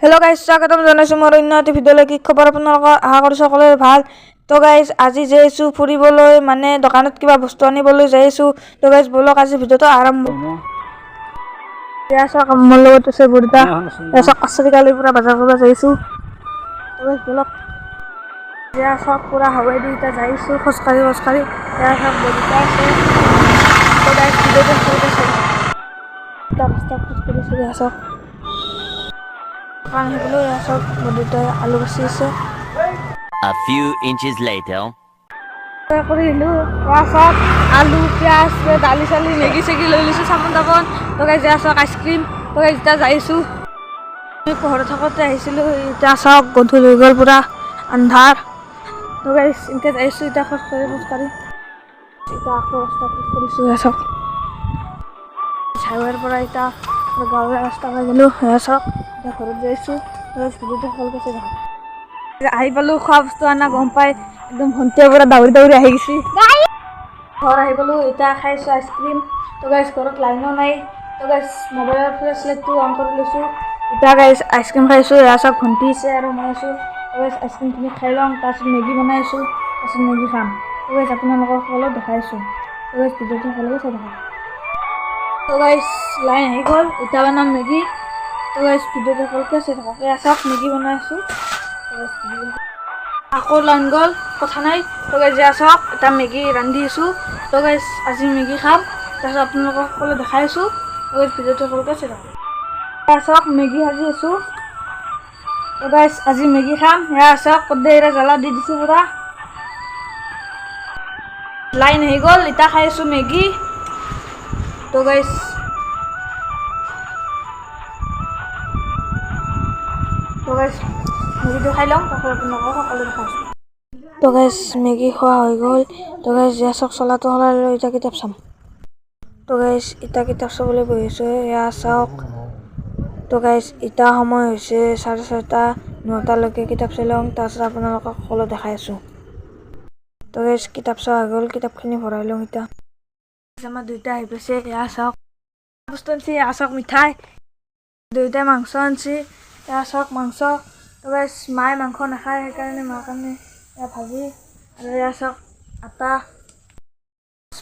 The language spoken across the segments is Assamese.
হেল্ল' গাইজ, স্বাগতম জনাইছোঁ মোৰ অন্য এটা ভিডিঅ'লৈ। কি খবৰ আপোনালোকৰ? আশা কৰিছোঁ সকলোৰে ভাল। তো গাইজ, আজি যাই আছোঁ ফুৰিবলৈ, মানে দোকানত কিবা বস্তু আনিবলৈ যাই আছোঁ। তো গাইজ, ব'লক আজি ভিডিঅ'টো আৰম্ভ। চাওক মোৰ লগত আছে বৰ্তা, চাওক কাছাৰীকালিৰ পৰা বজাৰ কৰিব যাই আছোঁ। তো গাইজ ব'লক, চাওক পুৰা হাৱাই দি এতিয়া যাই আছোঁ খোজকাঢ়ি চাওক বৰ্তা আছে। তো গাইজ ভিডিঅ'টো ৰাস্তা খোজকাঢ়ি চাওক দোকান আহিবলৈ। চাওক বৰ্তাই আলু বাচি আছে। A few inches later. কৰিলোঁ চাওক আলু পিঁয়াজ দালি চালি মেগি চেগি লৈ লৈছোঁ চাবোন তাবোন। তো গাইজ চাওক আইচক্ৰীম। তো গাইজ এতিয়া যাই আছোঁ। আমি ঘৰত থাকোঁতে আহিছিলোঁ, এতিয়া চাওক গধূলি হৈ গ'ল, পুৰা আন্ধাৰ। তো গাইজ এনেকৈ যাই আছোঁ এতিয়া খোজকাঢ়ি এতিয়া আকৌ ৰাস্তা ক্ৰছ কৰিছোঁ। চাওক হাইৱেৰ পৰা এতিয়া গাঁৱলীয়া ৰাস্তা পাই গ'লোঁ। চাওক এতিয়া ঘৰত যাই আছোঁ। ভিডিঅ'টো ভালকৈ চাই থাকক। আহি পালোঁ, খোৱা বস্তু আনা গম পাই একদম ভণ্টিয়ে পুৰা দৌৰি দৌৰি আহি গৈছে। ঘৰ আহি পালোঁ, এতিয়া খাইছোঁ আইচক্ৰীম। তো গাইজ ঘৰত লাইনো নাই। তো গাইজ মোবাইলৰ ফ্লেছ লাইটটো অন কৰি লৈছোঁ। এতিয়া গাইজ আইচক্ৰীম খাইছোঁ। চাওক ভণ্টি আছে আৰু মই আছোঁ। তো গাইজ আইচক্ৰীমখিনি খাই লওঁ, তাৰপিছত মেগী বনাই আছোঁ, তাৰপিছত মেগী খাম। তো গাইজ আপোনালোকক সকলো দেখাইছোঁ। তো গাইজ ভিডিঅ'টো ভালকৈ চাই থাকক। তো গাইজ লাইন আহি গ'ল, এতিয়া বনাম মেগী। তো গাইজ ভিডিঅ'টো ভালকৈ চাই থাকক। চাওক মেগী বনাই আছোঁ। আকৌ লাইন গ'ল, কথা নাই। তো গাইজ চাওক এটা মেগী ৰান্ধি আছোঁ। তো গাইজ আজি মেগী খাম, তাৰপিছত আপোনালোকক সকলো দেখাই আছোঁ। তো গাইজ ভিডিঅ'টো ভালকৈ চাই থাকক। চাওক মেগী ভাজি আছোঁ। তো গাইজ আজি মেগী খাম। চাওক কৰ্দেইৰা জ্বালা দি দিছোঁ পুৰা। লাইন আহি গ'ল, এতিয়া খাই আছোঁ মেগী। তো গাইজ মেগীটো খাই লওঁ, তাৰপিছত আপোনালোকক সকলো দেখাইছোঁ। তো গাইজ মেগী খোৱা হৈ গ'ল। তো গাইজ চাওক চলাটো সলাই লৈ এতিয়া কিতাপ চাম। তো গাইজ এতিয়া কিতাপ চাবলৈ বহিছোঁ। চাওক তো গাইজ এতিয়া সময় হৈছে 6:30, 9টালৈকে কিতাপ চাই লওঁ, তাৰপিছত আপোনালোকক সকলো দেখাই আছোঁ। তো গাইজ কিতাপ চোৱা হৈ গ'ল, কিতাপখিনি ভৰাই লওঁ এতিয়া। আমাৰ দুইটা আহি পাইছে। চাওক বস্তু আনিছে। চাওক মিঠাই, দুইটাই মাংস আনিছে। চাওক মাংস। তো গাইজ মায়ে মাংস নাখায়, সেইকাৰণে মাৰ কাৰণে ভাজি। আৰু চাওক আটা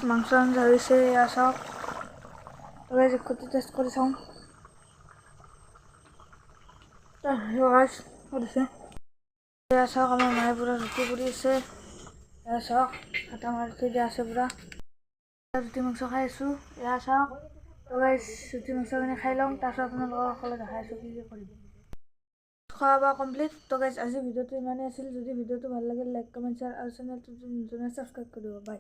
মাংস আঞ্জা হৈছে। চাওক তো গাইজ একোটি টেষ্ট কৰি চাওঁ। চাওক আমাৰ মায়ে পুৰা ৰুটি কৰি আছে। চাওক আটা মাৰি থৈ দিয়া আছে পুৰা। ৰুটি মাংস খাই আছোঁ। চাওক তো গাইজ ৰুটি মাংসখিনি খাই লওঁ, তাৰপিছত আপোনালোকক সকলো দেখাই আছোঁ কি কৰিম। খোৱা বোৱা কমপ্লিট। তো গাইজ আজি ভিডিঅ'টো ইমানেই আছিল। যদি ভিডিঅ'টো ভাল লাগিল লাইক কমেণ্ট শ্বেয়াৰ আৰু চেনেলটো নতুন ছাবস্ক্ৰাইব কৰি দিব। বাই।